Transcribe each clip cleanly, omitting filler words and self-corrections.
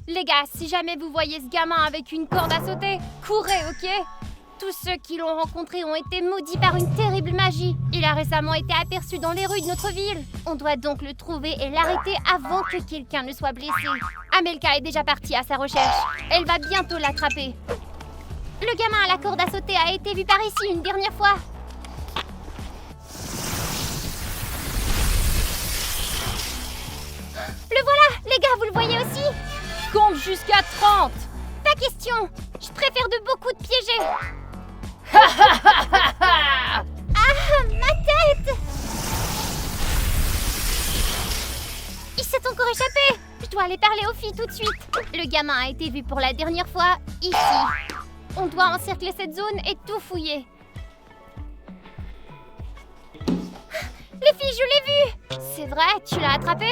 Les gars, si jamais vous voyez ce gamin avec une corde à sauter, courez, ok? Tous ceux qui l'ont rencontré ont été maudits par une terrible magie. Il a récemment été aperçu dans les rues de notre ville. On doit donc le trouver et l'arrêter avant que quelqu'un ne soit blessé. Amelka est déjà partie à sa recherche. Elle va bientôt l'attraper. Le gamin à la corde à sauter a été vu par ici une dernière fois. Le voilà, les gars, vous le voyez aussi? Compte jusqu'à 30. Pas question. Je préfère de beaucoup de piéger. Ah, ma tête! Il s'est encore échappé. Je dois aller parler aux filles tout de suite. Le gamin a été vu pour la dernière fois ici. On doit encercler cette zone et tout fouiller. Les filles, je l'ai vu! C'est vrai, tu l'as attrapé?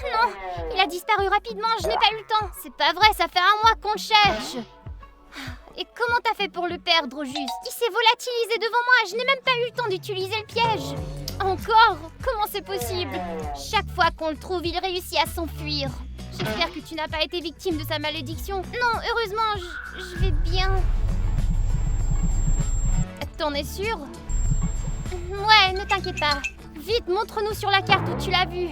Non, il a disparu rapidement, je n'ai pas eu le temps. C'est pas vrai, ça fait un mois qu'on le cherche. Et comment t'as fait pour le perdre, au juste? Il s'est volatilisé devant moi, je n'ai même pas eu le temps d'utiliser le piège. Encore? Comment c'est possible? Chaque fois qu'on le trouve, il réussit à s'enfuir. J'espère que tu n'as pas été victime de sa malédiction. Non, heureusement, je vais bien. T'en es sûre? Ouais, ne t'inquiète pas. Vite, montre-nous sur la carte où tu l'as vu.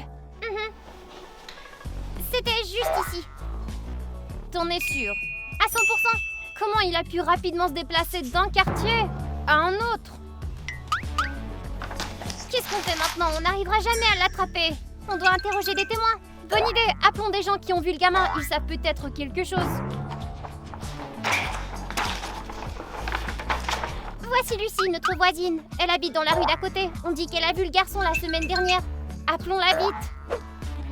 C'était juste ici. T'en es sûre? À 100%? Comment il a pu rapidement se déplacer d'un quartier à un autre? Qu'est-ce qu'on fait maintenant? On n'arrivera jamais à l'attraper. On doit interroger des témoins. Bonne idée, appelons des gens qui ont vu le gamin. Ils savent peut-être quelque chose. Voici Lucie, notre voisine. Elle habite dans la rue d'à côté. On dit qu'elle a vu le garçon la semaine dernière. Appelons-la vite.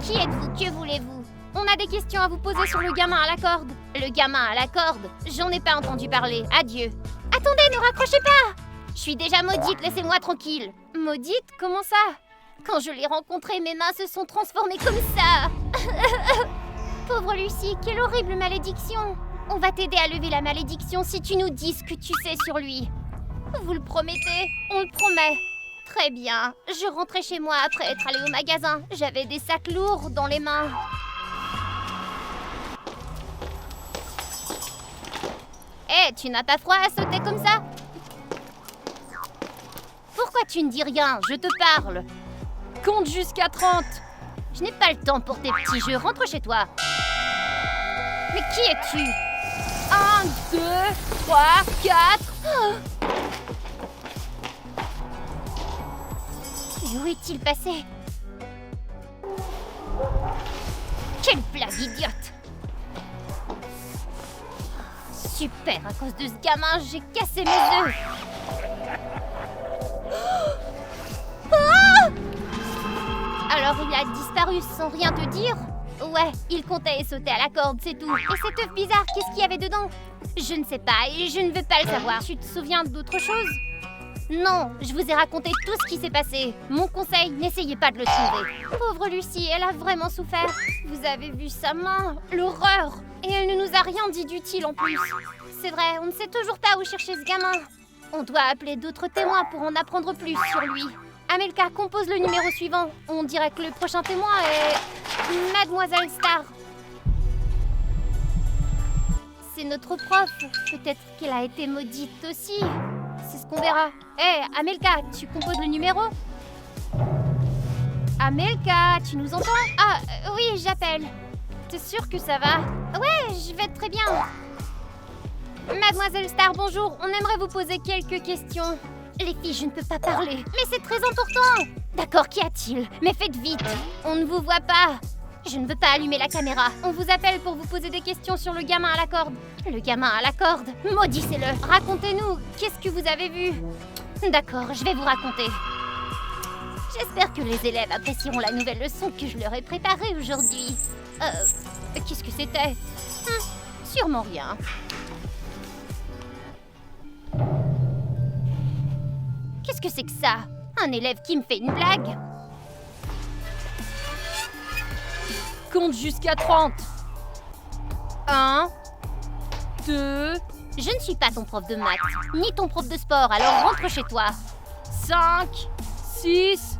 Qui êtes-vous? Que voulez-vous? On a des questions à vous poser sur le gamin à la corde. Le gamin à la corde? J'en ai pas entendu parler. Adieu. Attendez, ne raccrochez pas! Je suis déjà maudite, laissez-moi tranquille. Maudite? Comment ça? Quand je l'ai rencontré, mes mains se sont transformées comme ça. Pauvre Lucie, quelle horrible malédiction. On va t'aider à lever la malédiction si tu nous dis ce que tu sais sur lui. Vous le promettez? On le promet. Très bien. Je rentrais chez moi après être allée au magasin. J'avais des sacs lourds dans les mains. Hé, tu n'as pas froid à sauter comme ça? Pourquoi tu ne dis rien? Je te parle. Compte jusqu'à 30. Je n'ai pas le temps pour tes petits jeux. Rentre chez toi. Mais qui es-tu? 1, 2, 3, 4. Mais où est-il passé? Quelle blague idiote! Super, à cause de ce gamin, j'ai cassé mes œufs. Ah! Alors il a disparu sans rien te dire? Ouais, il comptait sauter à la corde, c'est tout. Et cet œuf bizarre, qu'est-ce qu'il y avait dedans? Je ne sais pas et je ne veux pas le savoir. Tu te souviens d'autre chose? Non, je vous ai raconté tout ce qui s'est passé. Mon conseil, n'essayez pas de le trouver. Pauvre Lucie, elle a vraiment souffert. Vous avez vu sa main? L'horreur! Et elle ne nous a rien dit d'utile en plus. C'est vrai, on ne sait toujours pas où chercher ce gamin. On doit appeler d'autres témoins pour en apprendre plus sur lui. Amelka, compose le numéro suivant. On dirait que le prochain témoin est... Mademoiselle Star. C'est notre prof. Peut-être qu'elle a été maudite aussi. C'est ce qu'on verra. Hé, Amelka, tu composes le numéro? Amelka, tu nous entends? Ah, oui, j'appelle. T'es sûre que ça va? Ouais, je vais très bien. Mademoiselle Star, bonjour. On aimerait vous poser quelques questions. Les filles, je ne peux pas parler. Mais c'est très important. D'accord, qu'y a-t-il? Mais faites vite. On ne vous voit pas. Je ne veux pas allumer la caméra. On vous appelle pour vous poser des questions sur le gamin à la corde. Le gamin à la corde? Maudissez-le. Racontez-nous. Qu'est-ce que vous avez vu? D'accord, je vais vous raconter. J'espère que les élèves apprécieront la nouvelle leçon que je leur ai préparée aujourd'hui. Qu'est-ce que c'était? Sûrement rien. Qu'est-ce que c'est que ça? Un élève qui me fait une blague? Compte jusqu'à 30. 1, 2... Je ne suis pas ton prof de maths, ni ton prof de sport, alors rentre chez toi. 5, 6...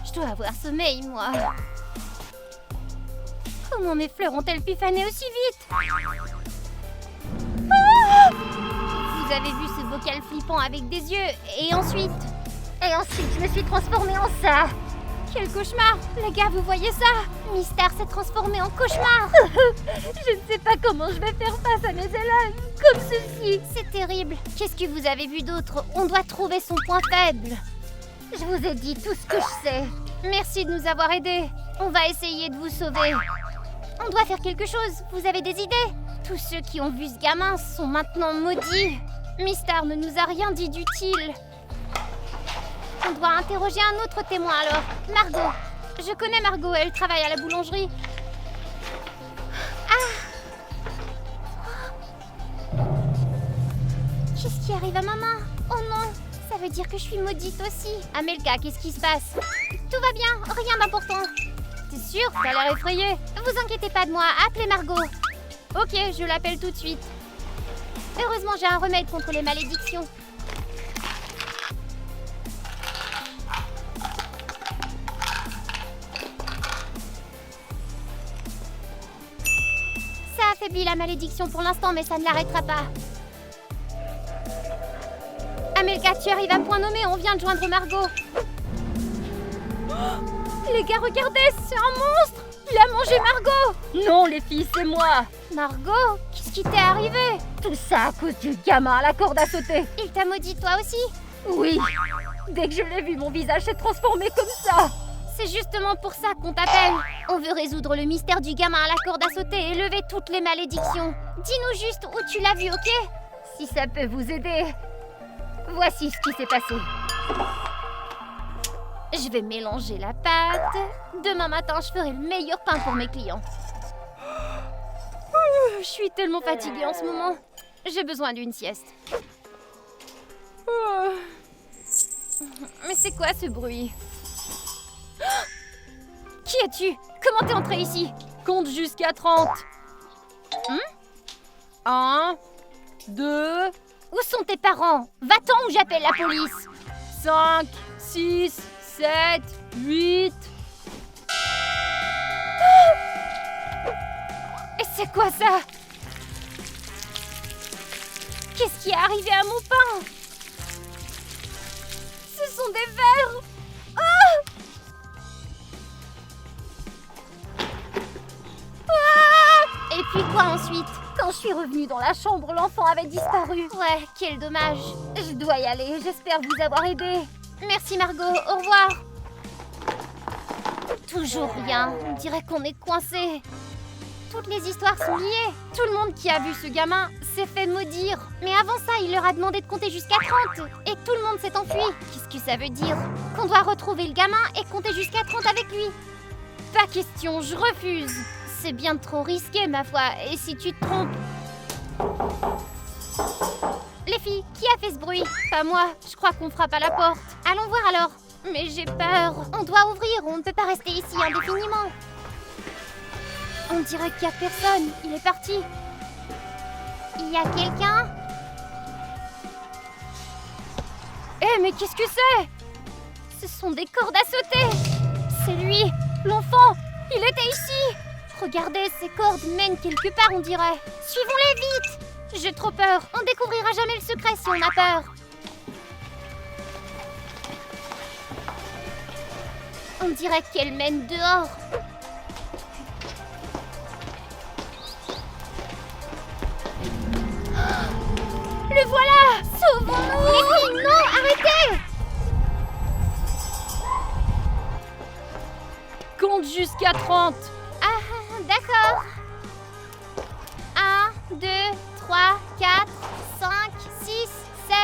Je Je dois avoir sommeil, moi. Comment mes fleurs ont-elles pu faner aussi vite? Ah! Vous avez vu ce bocal flippant avec des yeux, et ensuite... Et ensuite, je me suis transformée en ça. Quel cauchemar! Les gars, vous voyez ça? Mistar s'est transformé en cauchemar. Je ne sais pas comment je vais faire face à mes élèves comme ceci. C'est terrible. Qu'est-ce que vous avez vu d'autre? On doit trouver son point faible. Je vous ai dit tout ce que je sais. Merci de nous avoir aidés. On va essayer de vous sauver. On doit faire quelque chose. Vous avez des idées? Tous ceux qui ont vu ce gamin sont maintenant maudits. Mistar ne nous a rien dit d'utile. On doit interroger un autre témoin alors. Margot. Je connais Margot, elle travaille à la boulangerie. Ah! Qu'est-ce qui arrive à ma main? Oh non! Ça veut dire que je suis maudite aussi. Amelka, qu'est-ce qui se passe? Tout va bien, rien d'important. T'es sûre? T'as l'air effrayée. Vous inquiétez pas de moi, appelez Margot. Ok, je l'appelle tout de suite. Heureusement, j'ai un remède contre les malédictions. Ça affaiblit la malédiction pour l'instant, mais ça ne l'arrêtera pas. Amelka, tu arrives à point nommé, on vient de joindre Margot. Oh, les gars, regardez, c'est un monstre! Il a mangé Margot! Non, les filles, c'est moi. Margot, qu'est-ce qui t'est arrivé? Tout ça à cause du gamin à la corde à sauter. Il t'a maudit toi aussi? Oui. Dès que je l'ai vu, mon visage s'est transformé comme ça. C'est justement pour ça qu'on t'appelle. On veut résoudre le mystère du gamin à la corde à sauter et lever toutes les malédictions. Dis-nous juste où tu l'as vu, ok? Si ça peut vous aider. Voici ce qui s'est passé. Je vais mélanger la pâte. Demain matin, je ferai le meilleur pain pour mes clients. Je suis tellement fatiguée en ce moment. J'ai besoin d'une sieste. Mais c'est quoi ce bruit? Qui es-tu? Comment t'es entré ici? Compte jusqu'à 30. 1, 2, Où sont tes parents? Va-t'en ou j'appelle la police. 5, 6, 7, 8. Et c'est quoi ça? Qu'est-ce qui est arrivé à mon pain? Ce sont des vers. Ah! Ah! Et puis quoi ensuite? Quand je suis revenue dans la chambre, l'enfant avait disparu. Ouais, quel dommage. Je dois y aller, j'espère vous avoir aidé. Merci Margot, au revoir. Toujours rien, on dirait qu'on est coincé. Toutes les histoires sont liées. Tout le monde qui a vu ce gamin s'est fait maudire. Mais avant ça, il leur a demandé de compter jusqu'à 30. Et tout le monde s'est enfui. Qu'est-ce que ça veut dire? Qu'on doit retrouver le gamin et compter jusqu'à 30 avec lui. Pas question, je refuse. C'est bien trop risqué, ma foi. Et si tu te trompes? Les filles, qui a fait ce bruit? Pas moi. Je crois qu'on frappe à la porte. Allons voir alors. Mais j'ai peur. On doit ouvrir, on ne peut pas rester ici indéfiniment. On dirait qu'il n'y a personne. Il est parti. Il y a quelqu'un? Eh, mais qu'est-ce que c'est? Ce sont des cordes à sauter. C'est lui, l'enfant. Il était ici. Regardez, ces cordes mènent quelque part, on dirait. Suivons-les vite. J'ai trop peur. On découvrira jamais le secret si on a peur. On dirait qu'elles mènent dehors. Le voilà! Sauvons-nous! Les filles, non! Arrêtez! Compte jusqu'à 30. Ah, d'accord. 1, 2, 3, 4, 5, 6, 7,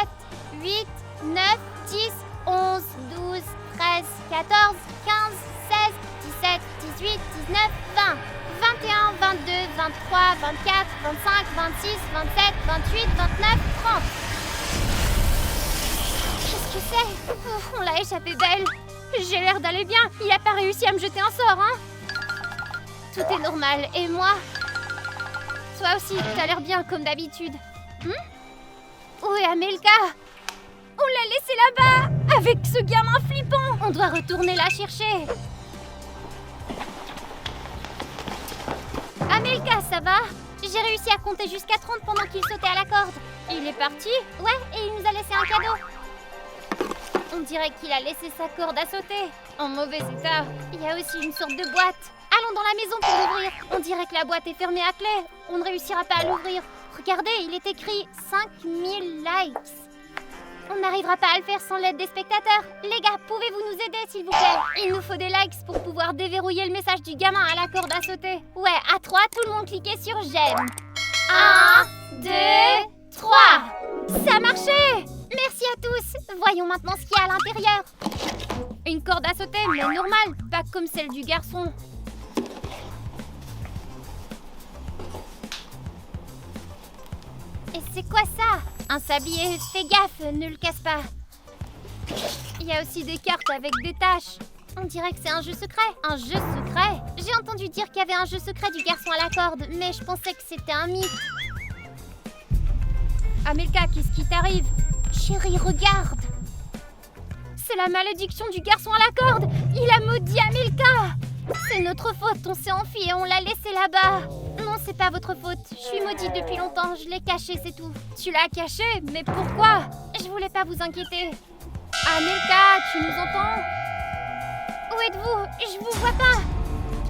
8, 9, 10, 11, 12, 13, 14, 15, 16, 17, 18, 19, 20. 21, 22, 23, 24, 25, 26, 27, 28, 29, 30. Qu'est-ce que c'est? Oh, on l'a échappé belle. J'ai l'air d'aller bien. Il a pas réussi à me jeter un sort, hein? Tout est normal. Et moi? Toi aussi, t'as l'air bien comme d'habitude. Où est Amelka? On l'a laissée là-bas, avec ce gamin flippant. On doit retourner la chercher. Amelka, ça va? J'ai réussi à compter jusqu'à 30 pendant qu'il sautait à la corde. Il est parti? Ouais, et il nous a laissé un cadeau. On dirait qu'il a laissé sa corde à sauter. En mauvais état. Il y a aussi une sorte de boîte. Allons dans la maison pour l'ouvrir. On dirait que la boîte est fermée à clé. On ne réussira pas à l'ouvrir. Regardez, il est écrit 5000 likes. On n'arrivera pas à le faire sans l'aide des spectateurs. Les gars, pouvez-vous nous aider, s'il vous plaît? Il nous faut des likes pour pouvoir déverrouiller le message du gamin à la corde à sauter. Ouais, à 3, tout le monde cliquez sur j'aime. 1, 2, 3. Ça a marché! Merci à tous. Voyons maintenant ce qu'il y a à l'intérieur. Une corde à sauter, mais normale, pas comme celle du garçon. Et c'est quoi ça? Un sablier, fais gaffe, ne le casse pas. Il y a aussi des cartes avec des tâches. On dirait que c'est un jeu secret. Un jeu secret? J'ai entendu dire qu'il y avait un jeu secret du garçon à la corde, mais je pensais que c'était un mythe. Amelka, qu'est-ce qui t'arrive? Chérie, regarde! C'est la malédiction du garçon à la corde! Il a maudit Amelka! C'est notre faute, on s'est enfui et on l'a laissé là-bas. Non, c'est pas votre faute. Je suis maudite depuis longtemps, je l'ai caché, c'est tout. Tu l'as caché? Mais pourquoi? Je voulais pas vous inquiéter. Amelka, tu nous entends? Où êtes-vous? Je vous vois pas.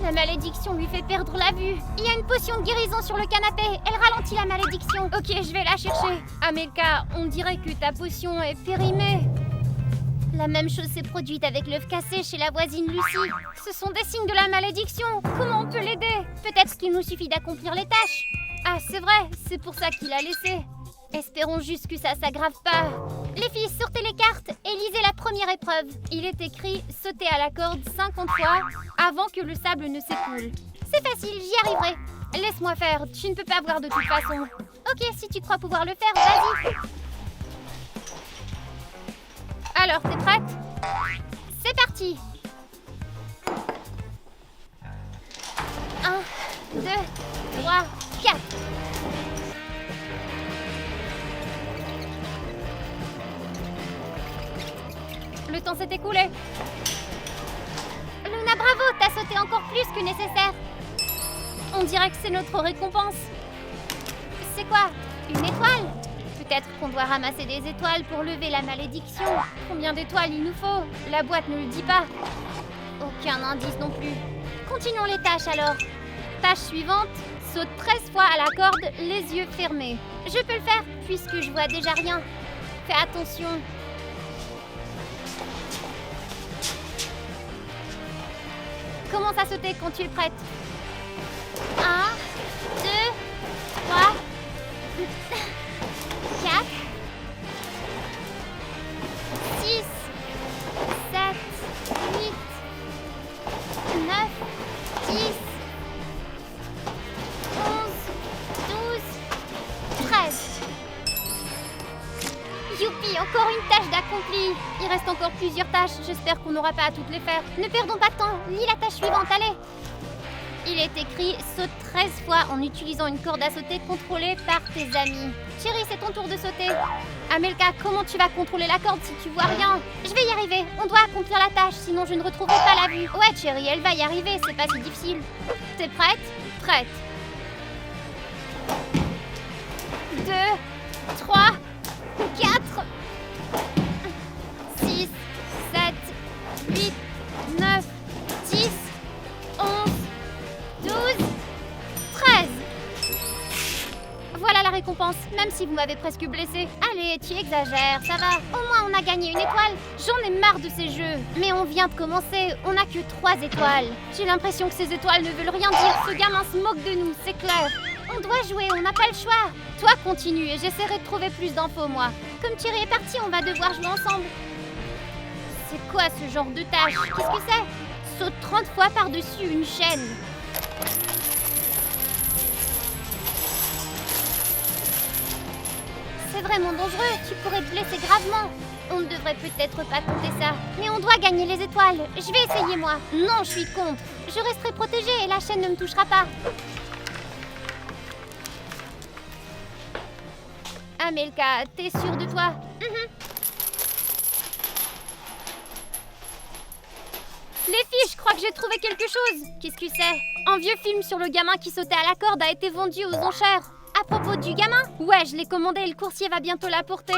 La malédiction lui fait perdre la vue. Il y a une potion de guérison sur le canapé. Elle ralentit la malédiction. Ok, je vais la chercher. Amelka, on dirait que ta potion est périmée. La même chose s'est produite avec l'œuf cassé chez la voisine Lucie. Ce sont des signes de la malédiction. Comment on peut l'aider? Peut-être qu'il nous suffit d'accomplir les tâches. Ah, c'est vrai, c'est pour ça qu'il a laissé. Espérons juste que ça s'aggrave pas. Les filles, sortez les cartes et lisez la première épreuve. Il est écrit « Sauter à la corde 50 fois avant que le sable ne s'écoule ». C'est facile, j'y arriverai. Laisse-moi faire, tu ne peux pas voir de toute façon. Ok, si tu crois pouvoir le faire, vas-y. Alors, t'es prête? C'est parti! 1, 2, 3, 4. Le temps s'est écoulé. Luna, bravo! T'as sauté encore plus que nécessaire. On dirait que c'est notre récompense. C'est quoi? Une étoile? Peut-être qu'on doit ramasser des étoiles pour lever la malédiction. Combien d'étoiles il nous faut? La boîte ne le dit pas. Aucun indice non plus. Continuons les tâches alors. Tâche suivante. Saute 13 fois à la corde, les yeux fermés. Je peux le faire puisque je vois déjà rien. Fais attention. Commence à sauter quand tu es prête. 1, 2, 3, 4, 6, 7, 8, 9, 10, 11, 12, 13. Youpi, encore une tâche d'accompli. Il reste encore plusieurs tâches, j'espère qu'on n'aura pas à toutes les faire. Ne perdons pas de temps, lis la tâche suivante, allez. Il est écrit « Saute 13 fois en utilisant une corde à sauter contrôlée par tes amis ». Chérie, c'est ton tour de sauter. Amelka, comment tu vas contrôler la corde si tu vois rien? Je vais y arriver, on doit accomplir la tâche, sinon je ne retrouverai pas la vue. Ouais, chérie, elle va y arriver, c'est pas si difficile. T'es prête? Prête. 2, 3, 4, 6, 7, 8, 9, 10, 11, 12, 13. Voilà la récompense, même si vous m'avez presque blessée. Allez, tu exagères, ça va. Au moins, on a gagné une étoile. J'en ai marre de ces jeux. Mais on vient de commencer, on n'a que 3 étoiles. J'ai l'impression que ces étoiles ne veulent rien dire. Ce gamin se moque de nous, c'est clair. On doit jouer, on n'a pas le choix. Toi, continue et j'essaierai de trouver plus d'infos, moi. Comme Thierry est parti, on va devoir jouer ensemble. C'est quoi ce genre de tâche? Qu'est-ce que c'est? Saute 30 fois par-dessus une chaîne. C'est vraiment dangereux, tu pourrais te blesser gravement. On ne devrait peut-être pas compter ça. Mais on doit gagner les étoiles. Je vais essayer, moi. Non, je suis contre. Je resterai protégée et la chaîne ne me touchera pas. Amelka, t'es sûre de toi? Les filles, je crois que j'ai trouvé quelque chose. Qu'est-ce que c'est? Un vieux film sur le gamin qui sautait à la corde a été vendu aux enchères. À propos du gamin? Ouais, je l'ai commandé et le coursier va bientôt l'apporter.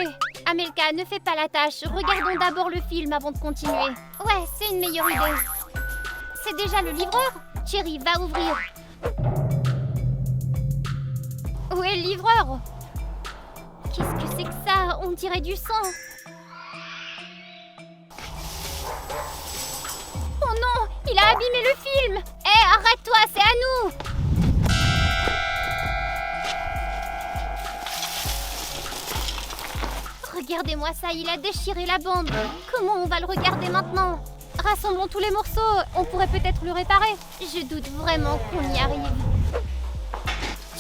Amelka, ne fais pas la tâche. Regardons d'abord le film avant de continuer. Ouais, c'est une meilleure idée. C'est déjà le livreur? Cherry, va ouvrir. Où est le livreur? Qu'est-ce que c'est que ça? On dirait du sang. Oh non, il a abîmé le film. Hé, arrête-toi, c'est à nous. Regardez-moi ça, il a déchiré la bande. Comment on va le regarder maintenant? Rassemblons tous les morceaux, on pourrait peut-être le réparer. Je doute vraiment qu'on y arrive.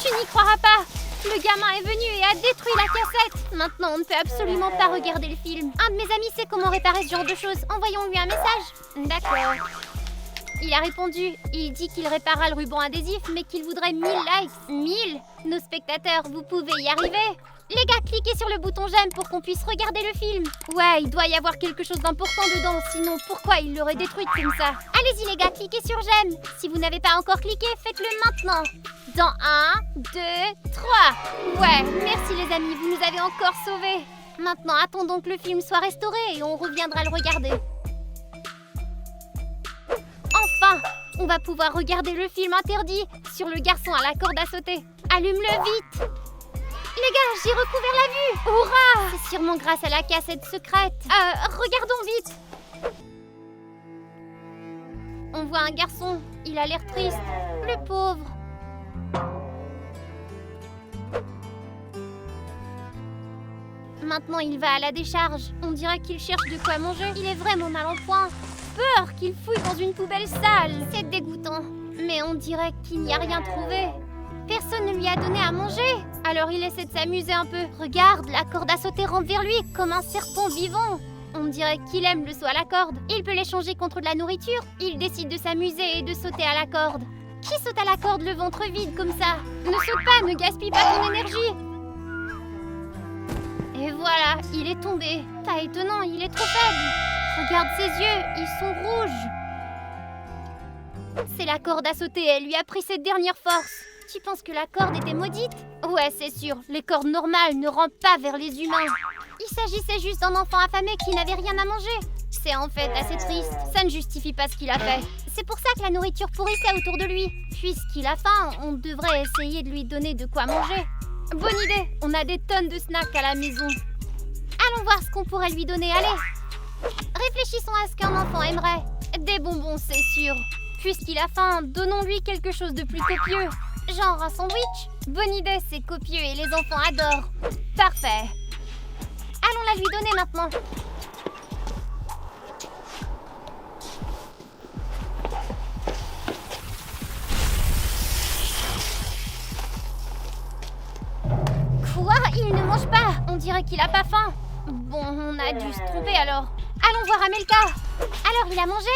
Tu n'y croiras pas. Le gamin est venu et a détruit la cassette. Maintenant, on ne peut absolument pas regarder le film. Un de mes amis sait comment réparer ce genre de choses. Envoyons-lui un message. D'accord. Il a répondu. Il dit qu'il réparera le ruban adhésif, mais qu'il voudrait 1000 likes. 1000? Nos spectateurs, vous pouvez y arriver. Les gars, cliquez sur le bouton j'aime pour qu'on puisse regarder le film. Ouais, il doit y avoir quelque chose d'important dedans, sinon pourquoi il l'aurait détruite comme ça? Allez-y les gars, cliquez sur j'aime. Si vous n'avez pas encore cliqué, faites-le maintenant. Dans 1, 2, 3. Ouais, merci les amis, vous nous avez encore sauvés. Maintenant, attendons que le film soit restauré et on reviendra le regarder. Enfin, on va pouvoir regarder le film interdit sur le garçon à la corde à sauter. Allume-le vite. Les gars, j'ai recouvert la vue. Hurrah! C'est sûrement grâce à la cassette secrète. Regardons vite. On voit un garçon. Il a l'air triste. Le pauvre. Maintenant, il va à la décharge. On dirait qu'il cherche de quoi manger. Il est vraiment mal en point. Peur qu'il fouille dans une poubelle sale. C'est dégoûtant. Mais on dirait qu'il n'y a rien trouvé. Personne ne lui a donné à manger. Alors il essaie de s'amuser un peu. Regarde, la corde à sauter rampe vers lui comme un serpent vivant. On dirait qu'il aime le saut à la corde. Il peut l'échanger contre de la nourriture. Il décide de s'amuser et de sauter à la corde. Qui saute à la corde le ventre vide comme ça? Ne saute pas, ne gaspille pas ton énergie. Et voilà, il est tombé. Pas étonnant, il est trop faible. Regarde ses yeux, ils sont rouges. C'est la corde à sauter, elle lui a pris cette dernière force. Tu penses que la corde était maudite? Ouais, c'est sûr, les cordes normales ne rampent pas vers les humains. Il s'agissait juste d'un enfant affamé qui n'avait rien à manger. C'est en fait assez triste, ça ne justifie pas ce qu'il a fait. C'est pour ça que la nourriture pourrissait autour de lui. Puisqu'il a faim, on devrait essayer de lui donner de quoi manger. Bonne idée, on a des tonnes de snacks à la maison. Allons voir ce qu'on pourrait lui donner, allez. Réfléchissons à ce qu'un enfant aimerait. Des bonbons, c'est sûr. Puisqu'il a faim, donnons-lui quelque chose de plus copieux. Genre un sandwich? Bonne idée, c'est copieux et les enfants adorent. Parfait. Allons la lui donner maintenant. Quoi? Il ne mange pas. On dirait qu'il a pas faim. Bon, on a dû se tromper alors. Allons voir Amelka. Alors, il a mangé?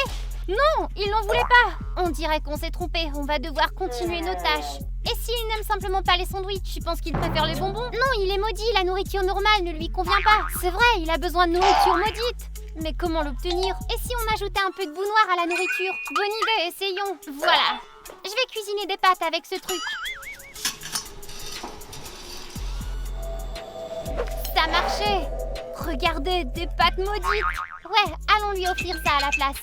Non, il n'en voulait pas. On dirait qu'on s'est trompé. On va devoir continuer nos tâches. Et s'il n'aime simplement pas les sandwichs, tu penses qu'il préfère les bonbons? Non, il est maudit. La nourriture normale ne lui convient pas. C'est vrai, il a besoin de nourriture maudite. Mais comment l'obtenir? Et si on ajoutait un peu de boue noire à la nourriture? Bonne idée, essayons. Voilà. Je vais cuisiner des pâtes avec ce truc. Ça marchait. Regardez, des pâtes maudites. Ouais, allons lui offrir ça à la place.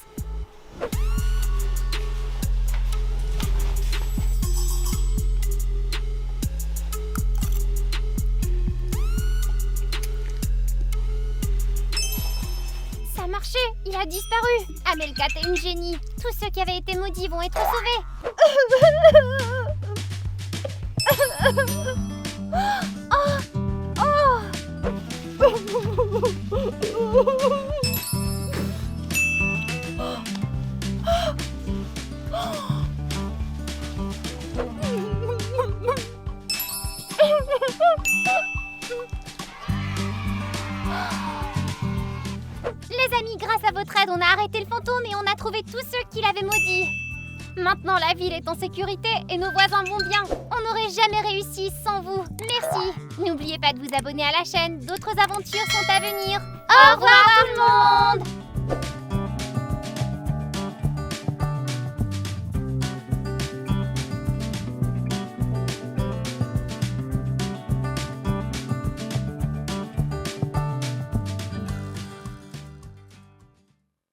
Ça a marché, il a disparu. Amelka, t'es une génie. Tous ceux qui avaient été maudits vont être sauvés. Les amis, grâce à votre aide, on a arrêté le fantôme et on a trouvé tous ceux qui l'avaient maudit. Maintenant, la ville est en sécurité et nos voisins vont bien. On n'aurait jamais réussi sans vous. Merci. N'oubliez pas de vous abonner à la chaîne. D'autres aventures sont à venir. Au revoir tout le monde.